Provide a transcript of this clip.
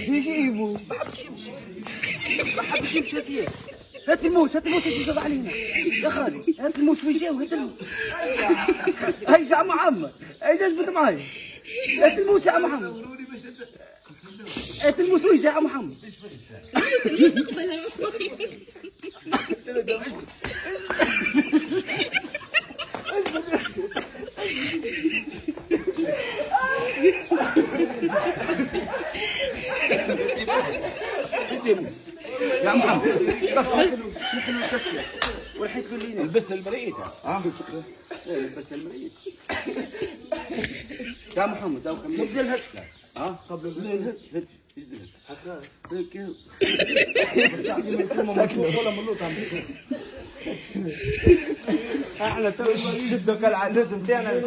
يجيبوا ما حبش يمشي سير. هات الموس يجي علينا يا خالي. هات الموس ويجي وهات الموس. هاي يا عم عمر، هاي جذبت معاي. هات الموس يا عم محمد. هات الموس ويجي يا عم محمد. يا عم محمد بس نحن التسكير والحيط في الليل. لبسنا المريض. لبسنا المريض. يا محمد او كم نبذل هات. قبل الهد هكا هيك احنا تو نشدوا كالعدس نتاعنا.